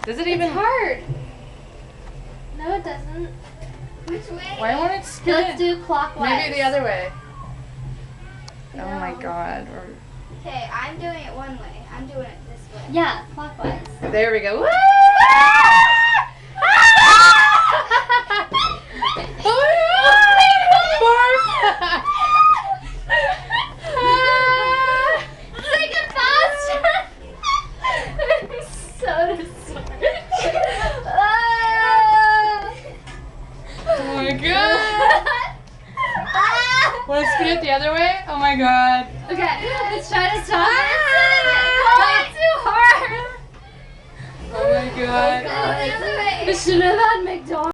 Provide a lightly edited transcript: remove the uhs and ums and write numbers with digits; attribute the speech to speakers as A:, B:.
A: Does it even?
B: It's hard. No, it doesn't.
C: Which way?
A: Why won't it spin?
B: Let's do clockwise.
A: Maybe the other way.
B: No.
A: Oh my god.
C: Okay, I'm doing it one way. I'm doing it this way.
B: Yeah, clockwise.
A: There we go. Woo!
B: Make it faster. So sorry.
A: Oh my god. Want to spin it the other way? Oh my god.
B: Okay, let's try to stop it. Not too hard.
A: Oh my god.
B: I should have had McDonald's.